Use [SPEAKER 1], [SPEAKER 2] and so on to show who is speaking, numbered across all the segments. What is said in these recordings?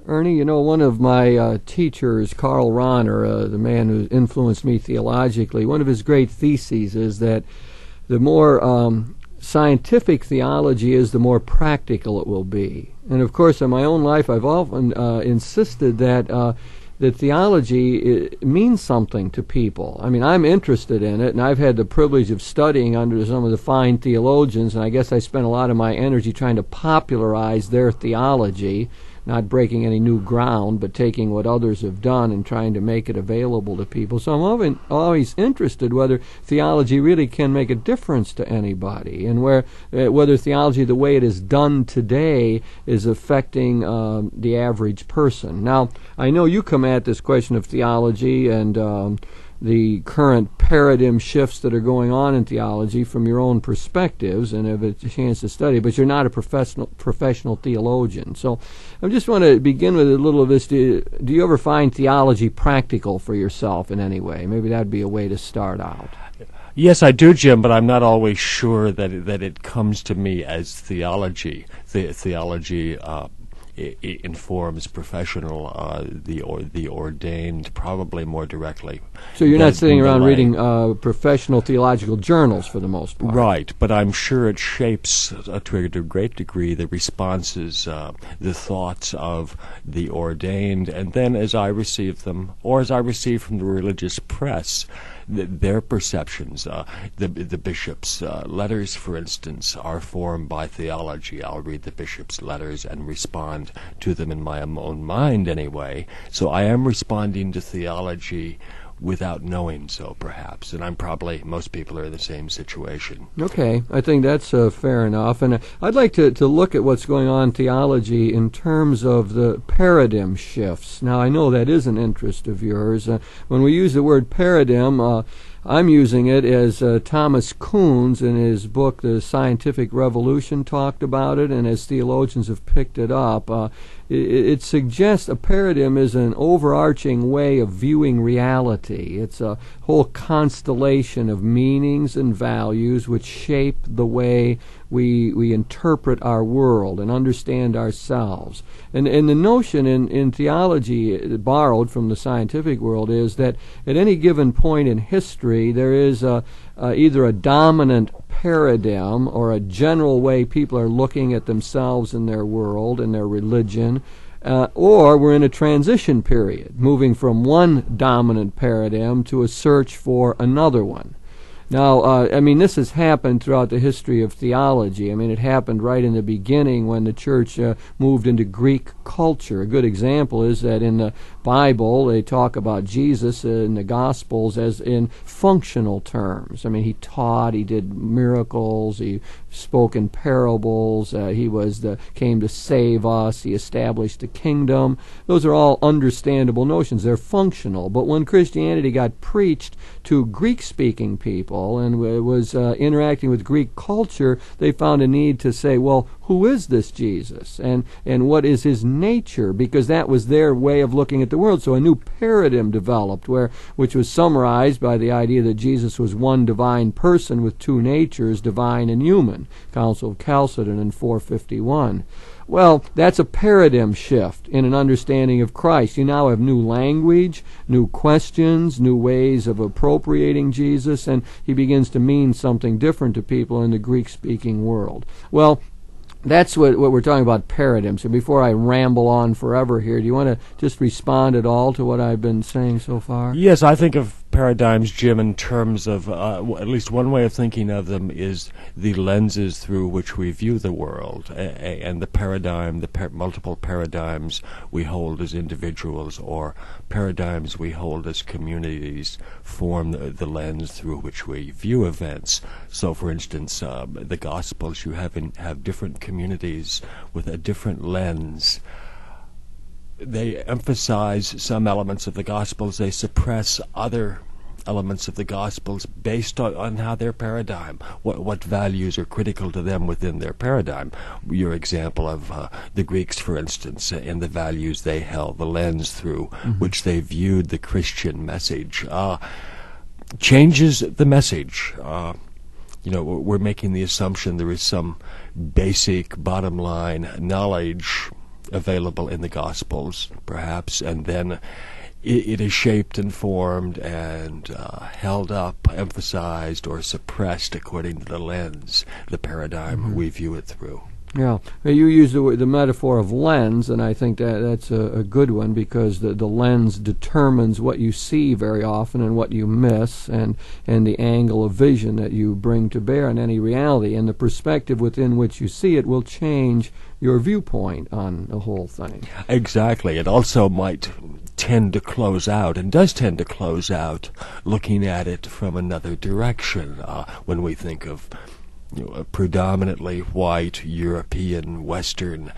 [SPEAKER 1] Ernie, you know, one of my teachers, Karl Rahner, the man who influenced me theologically, one of his great theses is that the more scientific theology is, the more practical it will be. And of course, in my own life, I've often insisted that theology means something to people. I mean, I'm interested in it, and I've had the privilege of studying under some of the fine theologians, and I guess I spent a lot of my energy trying to popularize their theology, not breaking any new ground, but taking what others have done and trying to make it available to people. So I'm always interested whether theology really can make a difference to anybody, and whether theology, the way it is done today, is affecting the average person. Now, I know you come at this question of theology and the current paradigm shifts that are going on in theology from your own perspectives and have a chance to study, but you're not a professional theologian. So I just want to begin with a little of this. Do you ever find theology practical for yourself in any way? Maybe that would be a way to start out.
[SPEAKER 2] Yes, I do, Jim, but I'm not always sure that it comes to me as theology. Theology informs professional, the ordained, probably more directly.
[SPEAKER 1] So you're not sitting around reading professional theological journals for the most part.
[SPEAKER 2] Right, but I'm sure it shapes, to a great degree, the responses, the thoughts of the ordained, and then as I receive them, or as I receive from the religious press, their perceptions. The bishop's letters, for instance, are formed by theology. I'll read the bishop's letters and respond to them in my own mind anyway. So I am responding to theology without knowing so, perhaps. And most people are in the same situation.
[SPEAKER 1] Okay, I think that's fair enough. And I'd like to look at what's going on in theology in terms of the paradigm shifts. Now, I know that is an interest of yours. When we use the word paradigm, I'm using it as Thomas Kuhn's in his book, The Scientific Revolution, talked about it, and as theologians have picked it up. It suggests a paradigm is an overarching way of viewing reality. It's a whole constellation of meanings and values which shape the way we interpret our world and understand ourselves. And the notion in theology, borrowed from the scientific world, is that at any given point in history there is either a dominant paradigm or a general way people are looking at themselves and their world and their religion, or we're in a transition period, moving from one dominant paradigm to a search for another one. Now, I mean, this has happened throughout the history of theology. I mean, it happened right in the beginning when the church moved into Greek culture. A good example is that in the Bible, they talk about Jesus in the Gospels as in functional terms. I mean, he taught, he did miracles, he spoke in parables, he came to save us, he established the kingdom. Those are all understandable notions. They're functional. But when Christianity got preached to Greek-speaking people and was interacting with Greek culture, they found a need to say, well, who is this Jesus? And what is his nature? Because that was their way of looking at the world. So a new paradigm developed, which was summarized by the idea that Jesus was one divine person with two natures, divine and human. Council of Chalcedon in 451. Well, that's a paradigm shift in an understanding of Christ. You now have new language, new questions, new ways of appropriating Jesus, and he begins to mean something different to people in the Greek-speaking world. Well, that's what we're talking about, paradigms. So before I ramble on forever here, do you want to just respond at all to what I've been saying so far?
[SPEAKER 2] Yes, I think of paradigms, Jim, in terms of, at least one way of thinking of them is the lenses through which we view the world, and the paradigm, multiple paradigms we hold as individuals or paradigms we hold as communities form the lens through which we view events. So, for instance, the Gospels, you have different communities with a different lens. They emphasize some elements of the Gospels. They suppress other elements of the Gospels based on how their paradigm, what values are critical to them within their paradigm. Your example of the Greeks, for instance, and the values they held, the lens through which they viewed the Christian message, changes the message. We're making the assumption there is some basic bottom line knowledge available in the Gospels, perhaps, and then it is shaped and formed and held up, emphasized, or suppressed according to the lens, the paradigm we view it through.
[SPEAKER 1] Yeah, you use the metaphor of lens, and I think that's a good one, because the lens determines what you see very often and what you miss, and the angle of vision that you bring to bear on any reality, and the perspective within which you see it will change your viewpoint on the whole thing.
[SPEAKER 2] Exactly. It also might tend to close out, and does tend to close out, looking at it from another direction. When we think of a predominantly white, European, Western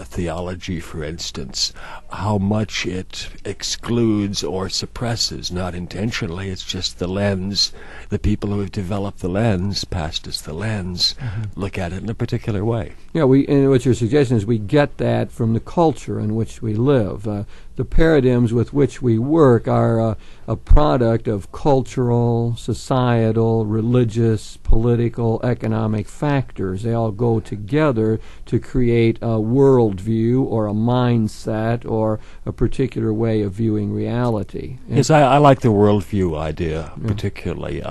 [SPEAKER 2] theology, for instance, how much it excludes or suppresses, not intentionally, it's just the lens. The people who have developed the lens, passed us the lens, look at it in a particular way.
[SPEAKER 1] Yeah, and what you're suggesting is we get that from the culture in which we live. The paradigms with which we work are a product of cultural, societal, religious, political, economic factors. They all go together to create a worldview or a mindset or a particular way of viewing reality.
[SPEAKER 2] Yes, I like the worldview idea particularly.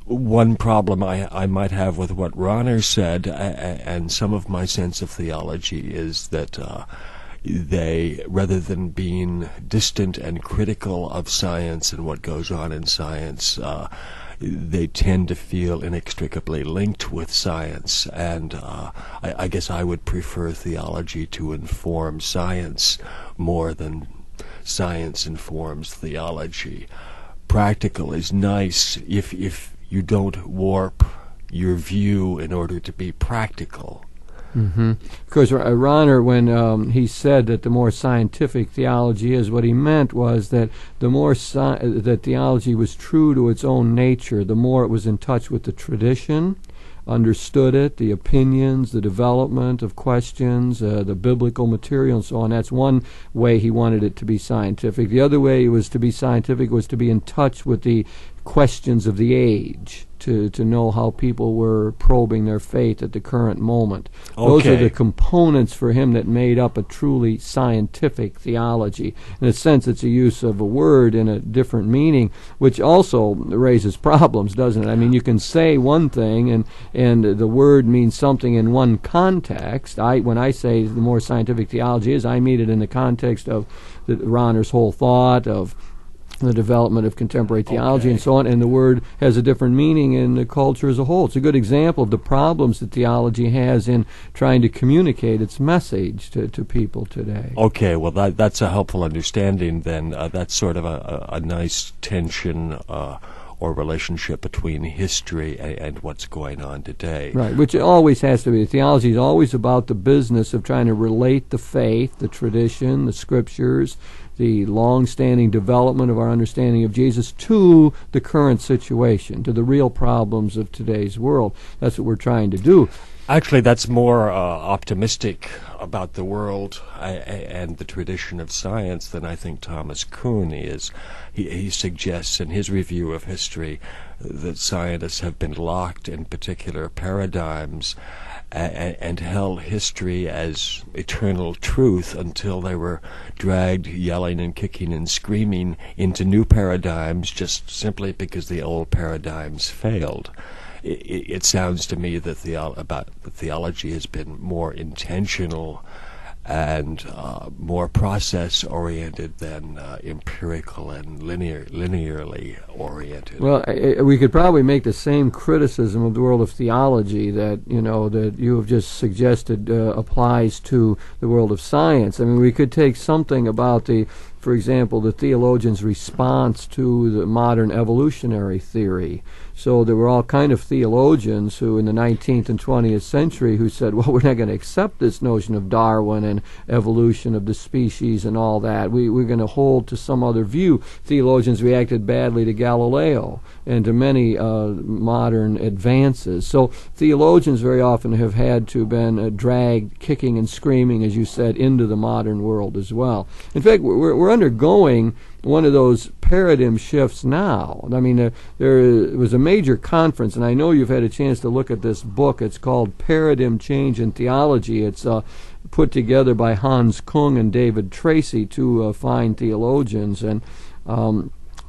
[SPEAKER 2] One problem I might have with what Rahner said, and some of my sense of theology, is that they, rather than being distant and critical of science and what goes on in science, they tend to feel inextricably linked with science. And I guess I would prefer theology to inform science more than science informs theology. Practical is nice if you don't warp your view in order to be practical.
[SPEAKER 1] Of course, Rahner, when he said that the more scientific theology is, what he meant was that the more that theology was true to its own nature, the more it was in touch with the tradition, understood it, the opinions, the development of questions, the biblical material, and so on. That's one way he wanted it to be scientific. The other way it was to be scientific was to be in touch with the questions of the age, to know how people were probing their faith at the current moment.
[SPEAKER 2] Okay.
[SPEAKER 1] Those are the components for him that made up a truly scientific theology. In a sense, it's a use of a word in a different meaning, which also raises problems, doesn't it? I mean, you can say one thing, and the word means something in one context. When I say the more scientific theology is, I mean it in the context of Rahner's whole thought of the development of contemporary theology and so on, and the word has a different meaning in the culture as a whole. It's a good example of the problems that theology has in trying to communicate its message to people today.
[SPEAKER 2] Okay, well, that's a helpful understanding then. That's sort of a nice tension or relationship between history and what's going on today.
[SPEAKER 1] Right, which it always has to be. Theology is always about the business of trying to relate the faith, the tradition, the scriptures, the long-standing development of our understanding of Jesus to the current situation, to the real problems of today's world. That's what we're trying to do.
[SPEAKER 2] Actually, that's more optimistic about the world and the tradition of science than I think Thomas Kuhn is. He suggests in his review of history that scientists have been locked in particular paradigms and held history as eternal truth until they were dragged yelling and kicking and screaming into new paradigms just simply because the old paradigms failed. It sounds to me that theology has been more intentional and more process-oriented than empirical and linearly oriented.
[SPEAKER 1] Well, we could probably make the same criticism of the world of theology that you have just suggested applies to the world of science. I mean, we could take something about for example, the theologians' response to the modern evolutionary theory. So there were all kind of theologians who in the 19th and 20th century who said, well, we're not going to accept this notion of Darwin and evolution of the species and all that. We're going to hold to some other view. Theologians reacted badly to Galileo and to many modern advances. So theologians very often have had to been dragged kicking and screaming, as you said, into the modern world as well. In fact, we're undergoing one of those paradigm shifts now. I mean, there was a major conference, and I know you've had a chance to look at this book. It's called Paradigm Change in Theology. It's put together by Hans Kung and David Tracy, two fine theologians. And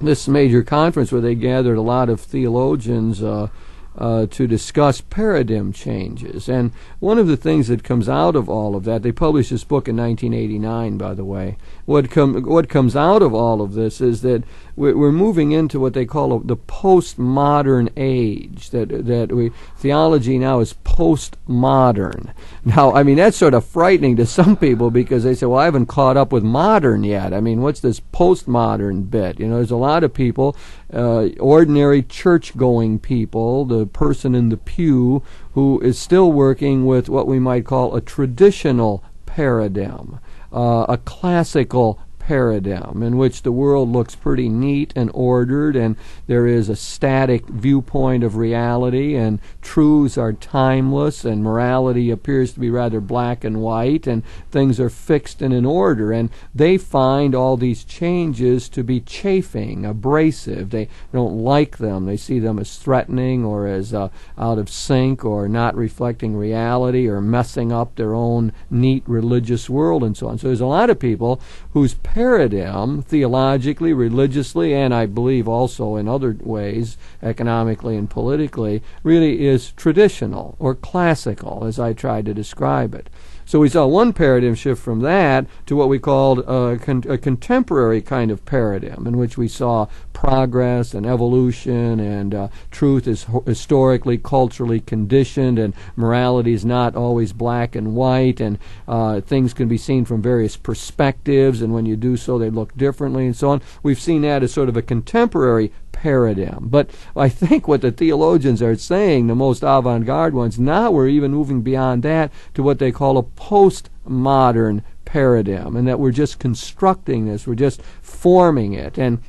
[SPEAKER 1] this major conference where they gathered a lot of theologians to discuss paradigm changes. And one of the things that comes out of all of that, they published this book in 1989, by the way. What comes out of all of this is that we're moving into what they call the postmodern age. Theology now is postmodern. Now, I mean, that's sort of frightening to some people because they say, well, I haven't caught up with modern yet. I mean, what's this postmodern bit? You know, there's a lot of people, ordinary church-going people, the person in the pew who is still working with what we might call a traditional paradigm, a classical paradigm in which the world looks pretty neat and ordered, and there is a static viewpoint of reality, and truths are timeless, and morality appears to be rather black and white, and things are fixed and in order. And they find all these changes to be chafing, abrasive. They don't like them. They see them as threatening or as out of sync or not reflecting reality or messing up their own neat religious world and so on. So there's a lot of people whose paradigm, theologically, religiously, and I believe also in other ways, economically and politically, really is traditional or classical, as I tried to describe it. So we saw one paradigm shift from that to what we called a contemporary kind of paradigm, in which we saw progress and evolution, and truth is historically, culturally conditioned, and morality is not always black and white, and things can be seen from various perspectives, and when you do so, they look differently, and so on. We've seen that as sort of a contemporary paradigm. But I think what the theologians are saying, the most avant-garde ones, now we're even moving beyond that to what they call a postmodern paradigm, and that we're just constructing this, we're just forming it. And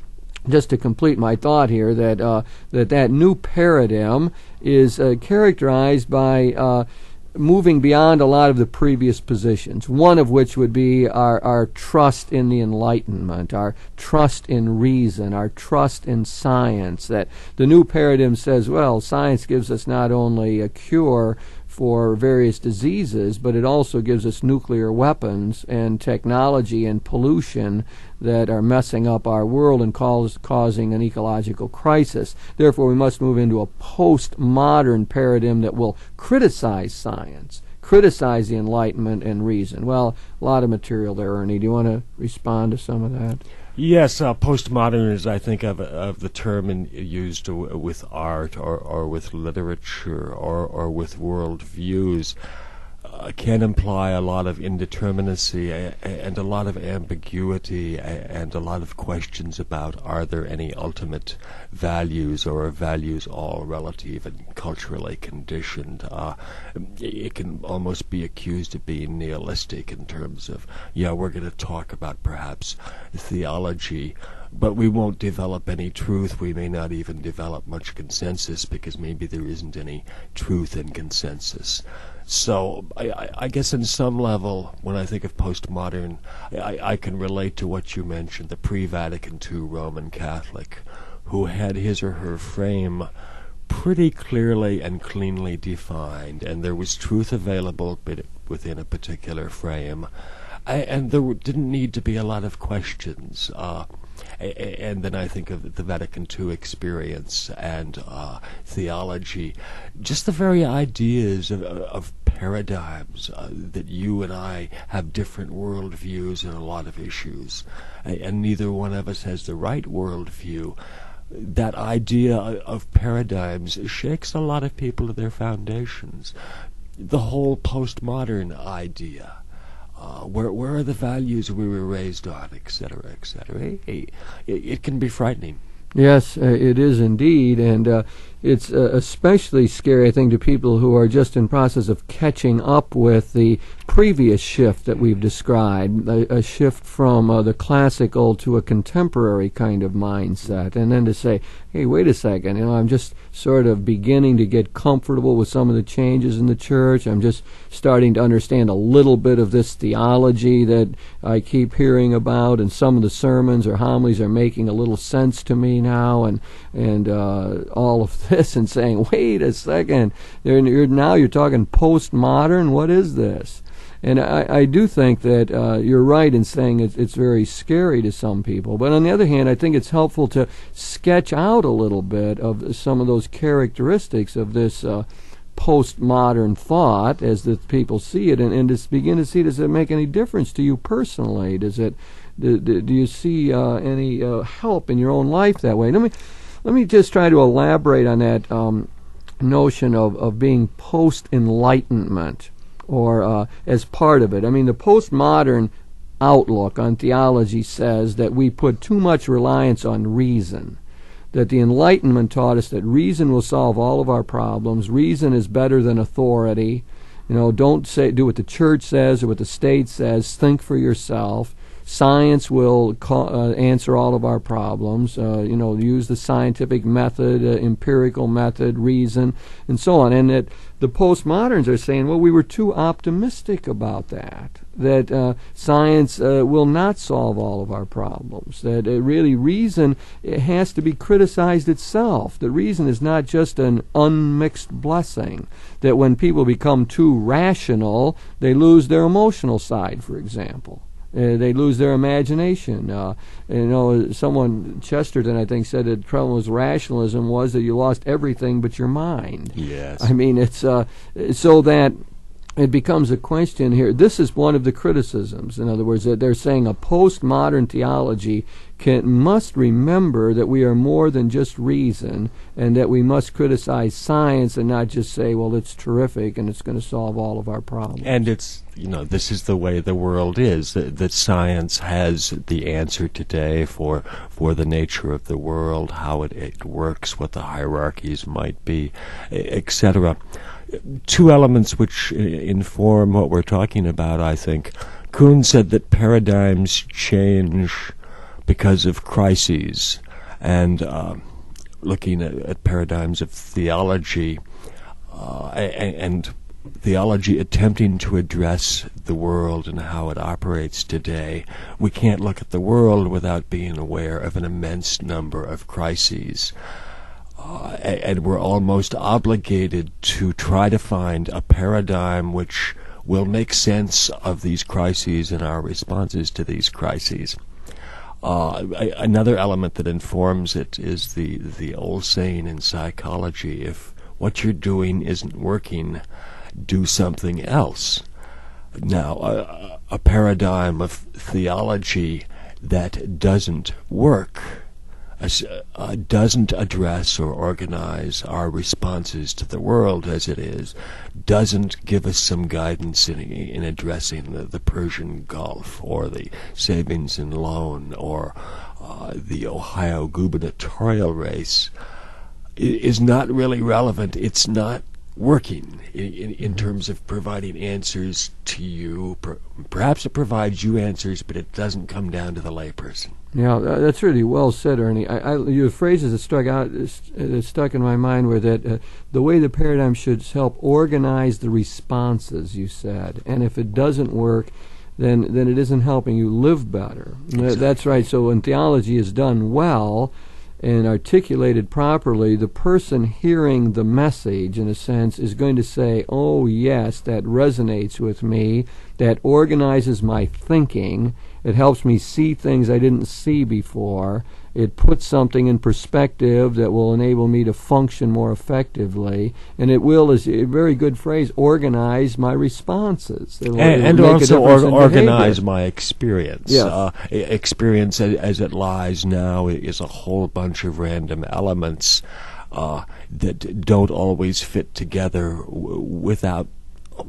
[SPEAKER 1] just to complete my thought here, that new paradigm is characterized by moving beyond a lot of the previous positions, one of which would be our trust in the Enlightenment, our trust in reason, our trust in science. That the new paradigm says, well, science gives us not only a cure for various diseases, but it also gives us nuclear weapons and technology and pollution that are messing up our world and causing an ecological crisis. Therefore, we must move into a postmodern paradigm that will criticize science, criticize the Enlightenment and reason. Well, a lot of material there, Ernie. Do you want to respond to some of that?
[SPEAKER 2] Yes, postmodern is, I think, of the term used with art or with literature or with world views. Can imply a lot of indeterminacy and a lot of ambiguity and a lot of questions about, are there any ultimate values, or are values all relative and culturally conditioned? It can almost be accused of being nihilistic in terms of, we're going to talk about perhaps theology, but we won't develop any truth. We may not even develop much consensus because maybe there isn't any truth and consensus. So I guess in some level, when I think of postmodern, I can relate to what you mentioned, the pre-Vatican II Roman Catholic, who had his or her frame pretty clearly and cleanly defined, and there was truth available within a particular frame, and there didn't need to be a lot of questions. And then I think of the Vatican II experience and theology, just the very ideas of paradigms, that you and I have different worldviews in a lot of issues, and neither one of us has the right worldview. That idea of paradigms shakes a lot of people to their foundations. The whole postmodern idea. Where are the values we were raised on, etc., etc. It can be frightening.
[SPEAKER 1] Yes, it is indeed, and it's especially scary, I think, to people who are just in process of catching up with the previous shift that we've described, a shift from the classical to a contemporary kind of mindset, and then to say, hey, wait a second, I'm just sort of beginning to get comfortable with some of the changes in the church. I'm just starting to understand a little bit of this theology that I keep hearing about, and some of the sermons or homilies are making a little sense to me now, and all of this, and saying, wait a second, you're talking postmodern. What is this? And I do think that you're right in saying it's very scary to some people. But on the other hand, I think it's helpful to sketch out a little bit of some of those characteristics of this postmodern thought as the people see it, and to begin to see, does it make any difference to you personally? Do you see any help in your own life that way? Let me just try to elaborate on that notion of being post-enlightenment, or as part of it. I mean, the postmodern outlook on theology says that we put too much reliance on reason, that the Enlightenment taught us that reason will solve all of our problems. Reason is better than authority. Don't do what the church says or what the state says. Think for yourself. Science will answer all of our problems. Use the scientific method, empirical method, reason, and so on. And that the postmoderns are saying, well, we were too optimistic about that. That science will not solve all of our problems. That really reason has to be criticized itself. That reason is not just an unmixed blessing. That when people become too rational, they lose their emotional side, for example. They lose their imagination. Someone, Chesterton, I think, said that the problem with rationalism was that you lost everything but your mind.
[SPEAKER 2] Yes.
[SPEAKER 1] I mean, it's so that it becomes a question here. This is one of the criticisms. In other words, that they're saying a postmodern theology must remember that we are more than just reason, and that we must criticize science and not just say, well, it's terrific and it's going to solve all of our problems.
[SPEAKER 2] And it's, this is the way the world is, that science has the answer today for the nature of the world, how it works, what the hierarchies might be, etc. Two elements which inform what we're talking about, I think. Kuhn said that paradigms change because of crises, and looking at paradigms of theology, and theology attempting to address the world and how it operates today, we can't look at the world without being aware of an immense number of crises. And we're almost obligated to try to find a paradigm which will make sense of these crises and our responses to these crises. Another element that informs it is the old saying in psychology: if what you're doing isn't working, do something else. Now, a paradigm of theology that doesn't work, doesn't address or organize our responses to the world as it is, doesn't give us some guidance in addressing the Persian Gulf, or the savings and loan, or the Ohio gubernatorial race, is not really relevant. It's not working in terms of providing answers to you. Perhaps it provides you answers, but it doesn't come down to the layperson.
[SPEAKER 1] Yeah, that's really well said, Ernie. Your phrases that stuck in my mind were that the way the paradigm should help organize the responses, you said, and if it doesn't work, then it isn't helping you live better. Exactly. That's right. So when theology is done well and articulated properly, the person hearing the message, in a sense, is going to say, oh, yes, that resonates with me, that organizes my thinking, it helps me see things I didn't see before, it puts something in perspective that will enable me to function more effectively, and it will, is a very good phrase, organize my responses.
[SPEAKER 2] And also organize my experience.
[SPEAKER 1] Yes.
[SPEAKER 2] Experience as it lies now is a whole bunch of random elements that don't always fit together without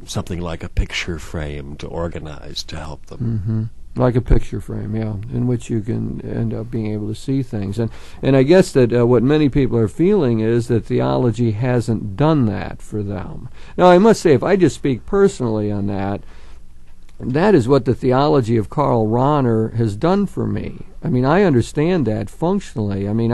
[SPEAKER 2] something like a picture frame to organize to help them.
[SPEAKER 1] Mm-hmm. Like a picture frame, yeah, in which you can end up being able to see things. And I guess that what many people are feeling is that theology hasn't done that for them. Now, I must say, if I just speak personally on that, that is what the theology of Karl Rahner has done for me. I mean, I understand that functionally. I mean,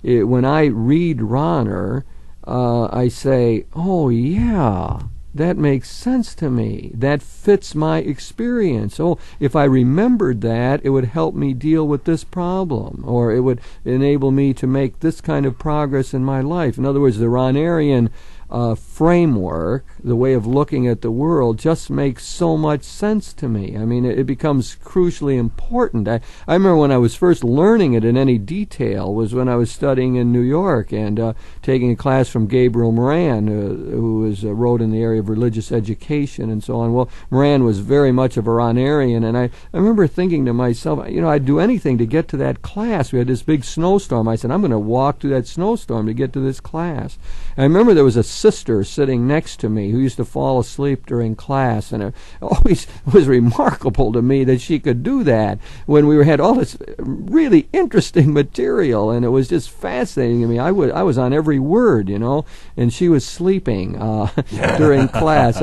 [SPEAKER 1] when I read Rahner, I say, oh, yeah, that makes sense to me. That fits my experience. Oh, if I remembered that, it would help me deal with this problem, or it would enable me to make this kind of progress in my life. In other words, the Rahnerian framework, the way of looking at the world, just makes so much sense to me. I mean, it becomes crucially important. I remember when I was first learning it in any detail was when I was studying in New York and taking a class from Gabriel Moran, who wrote in the area of religious education and so on. Well, Moran was very much of a Rahnerian, and I remember thinking to myself, I'd do anything to get to that class. We had this big snowstorm. I said, I'm going to walk through that snowstorm to get to this class. And I remember there was a sister sitting next to me who used to fall asleep during class, and it always was remarkable to me that she could do that when we had all this really interesting material, and it was just fascinating to me. I was on every word, and she was sleeping during class.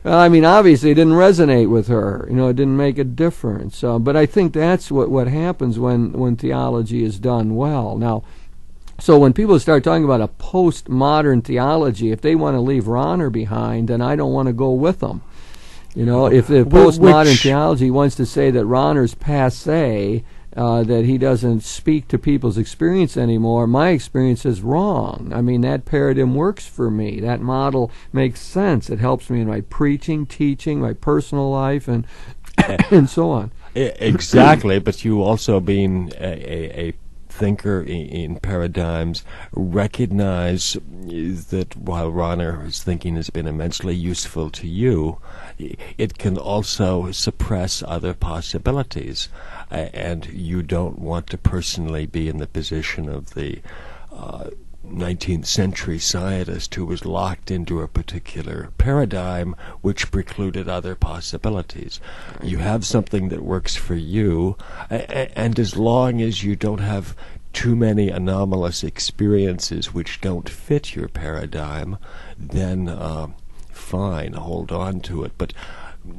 [SPEAKER 1] I mean, obviously it didn't resonate with her. It didn't make a difference. But I think that's what happens when theology is done well. Now, so when people start talking about a postmodern theology, if they want to leave Rahner behind, then I don't want to go with them. If the postmodern theology wants to say that Rahner's passé, that he doesn't speak to people's experience anymore, my experience is wrong. I mean, that paradigm works for me. That model makes sense. It helps me in my preaching, teaching, my personal life, and so on.
[SPEAKER 2] Exactly, but you also being a thinker in paradigms recognize that while Rahner's thinking has been immensely useful to you, it can also suppress other possibilities, and you don't want to personally be in the position of the 19th century scientist who was locked into a particular paradigm which precluded other possibilities. You have something that works for you, and as long as you don't have too many anomalous experiences which don't fit your paradigm, then fine, hold on to it. But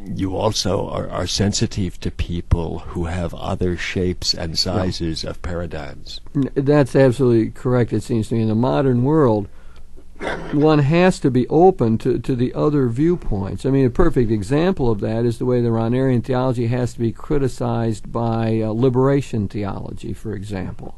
[SPEAKER 2] you also are sensitive to people who have other shapes and sizes of paradigms.
[SPEAKER 1] That's absolutely correct, it seems to me. In the modern world, one has to be open to the other viewpoints. I mean, a perfect example of that is the way the Rahnerian theology has to be criticized by liberation theology, for example.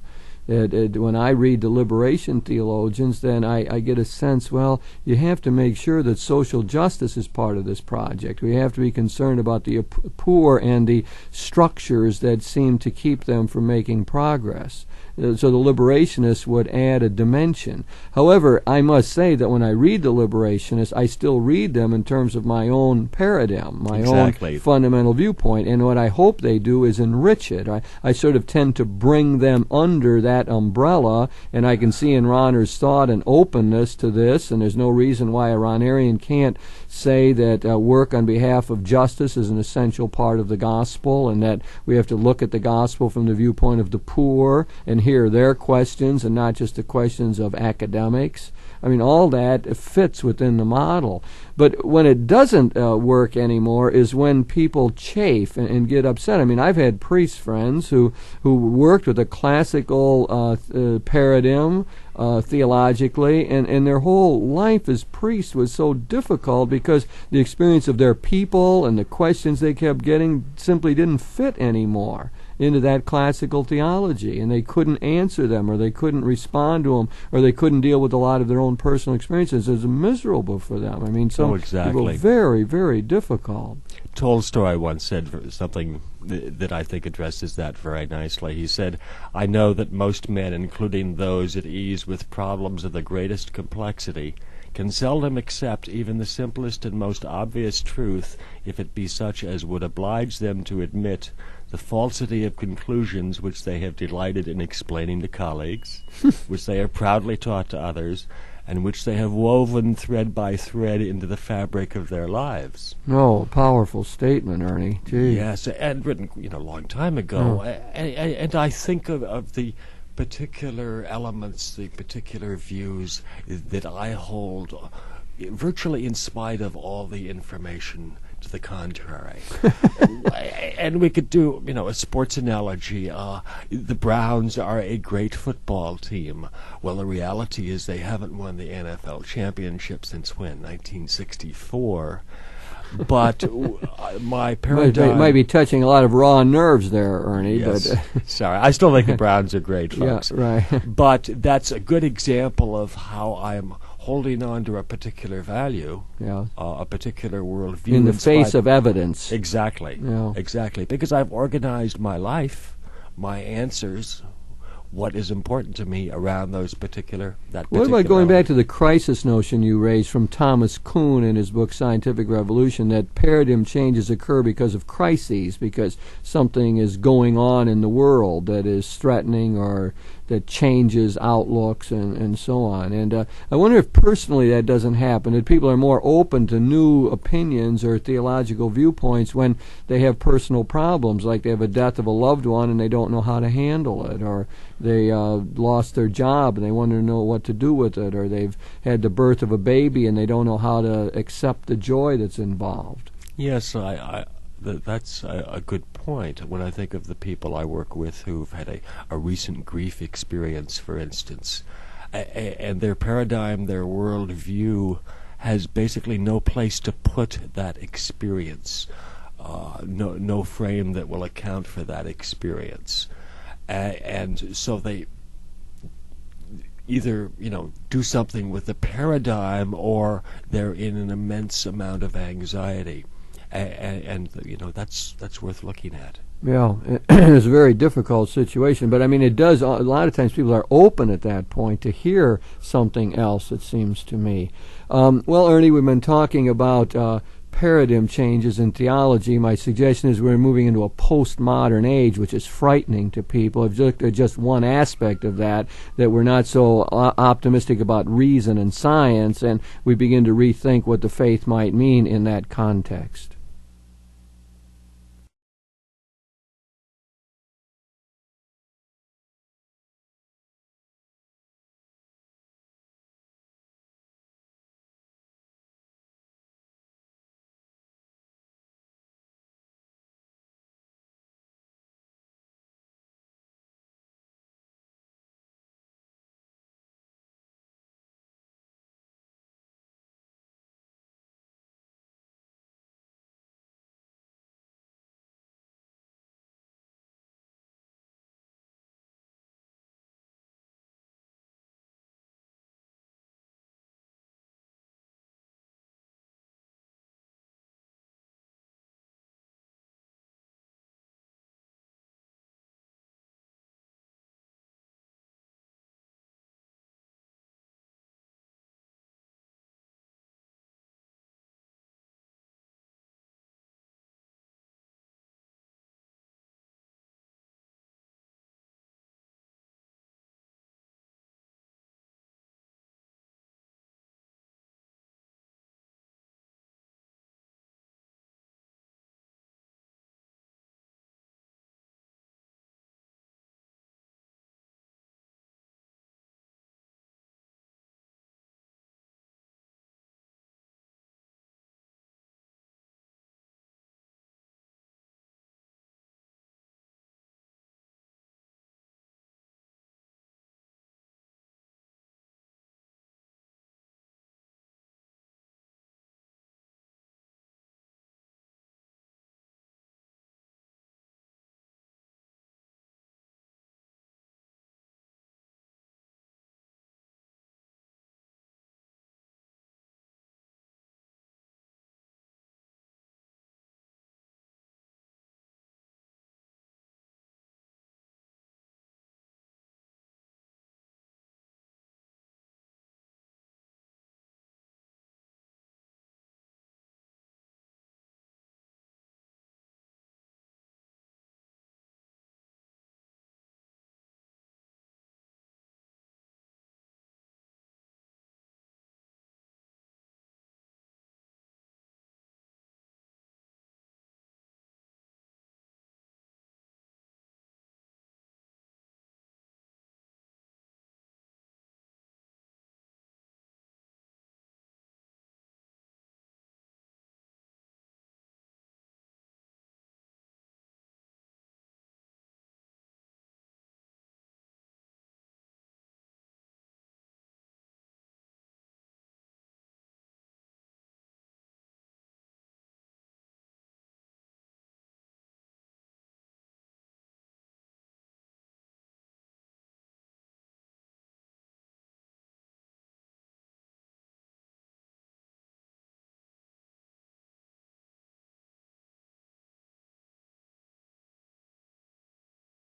[SPEAKER 1] When I read the liberation theologians, then I get a sense, well, you have to make sure that social justice is part of this project. We have to be concerned about the poor and the structures that seem to keep them from making progress. So the liberationists would add a dimension. However, I must say that when I read the liberationists, I still read them in terms of my own paradigm, my own fundamental viewpoint, and what I hope they do is enrich it. I sort of tend to bring them under that umbrella, and I can see in Rahner's thought an openness to this, and there's no reason why a Rahnerian can't say that work on behalf of justice is an essential part of the gospel, and that we have to look at the gospel from the viewpoint of the poor and hear their questions and not just the questions of academics. I mean, all that fits within the model. But when it doesn't work anymore is when people chafe and get upset. I mean, I've had priest friends who worked with a classical paradigm theologically, and their whole life as priests was so difficult because the experience of their people and the questions they kept getting simply didn't fit anymore into that classical theology, and they couldn't answer them, or they couldn't respond to them, or they couldn't deal with a lot of their own personal experiences. It was miserable for them. I mean, some people very, very difficult.
[SPEAKER 2] Tolstoy once said something that I think addresses that very nicely. He said, "I know that most men, including those at ease with problems of the greatest complexity, can seldom accept even the simplest and most obvious truth if it be such as would oblige them to admit the falsity of conclusions which they have delighted in explaining to colleagues, which they have proudly taught to others, and which they have woven thread by thread into the fabric of their lives."
[SPEAKER 1] Oh, powerful statement, Ernie. Gee.
[SPEAKER 2] Yes, and written a long time ago. And I think of the particular elements, the particular views that I hold, virtually in spite of all the information to the contrary. And we could do, a sports analogy. The Browns are a great football team. Well, the reality is they haven't won the NFL championship since when? 1964. But my paradigm
[SPEAKER 1] might be touching a lot of raw nerves there, Ernie.
[SPEAKER 2] Yes.
[SPEAKER 1] But
[SPEAKER 2] Sorry, I still think the Browns are great, folks.
[SPEAKER 1] Yeah, right.
[SPEAKER 2] But that's a good example of how I'm holding on to a particular value, a particular worldview.
[SPEAKER 1] In the face of evidence.
[SPEAKER 2] Exactly.
[SPEAKER 1] Yeah.
[SPEAKER 2] Exactly. Because I've organized my life, my answers, what is important to me around
[SPEAKER 1] What about going back to the crisis notion you raised from Thomas Kuhn in his book Scientific Revolution, that paradigm changes occur because of crises, because something is going on in the world that is threatening or that changes outlooks and so on. And I wonder if personally that doesn't happen, that people are more open to new opinions or theological viewpoints when they have personal problems, like they have a death of a loved one and they don't know how to handle it, or they lost their job and they want to know what to do with it, or they've had the birth of a baby and they don't know how to accept the joy that's involved.
[SPEAKER 2] Yes, that's a good point. When I think of the people I work with who've had a recent grief experience, for instance, and their paradigm, their worldview has basically no place to put that experience, no frame that will account for that experience. And so they either do something with the paradigm, or they're in an immense amount of anxiety, and that's worth looking at.
[SPEAKER 1] Yeah, it's a very difficult situation, but I mean, it does. A lot of times, people are open at that point to hear something else. It seems to me. Well, Ernie, we've been talking about paradigm changes in theology. My suggestion is we're moving into a postmodern age, which is frightening to people. I've looked at just one aspect of that we're not so optimistic about reason and science, and we begin to rethink what the faith might mean in that context.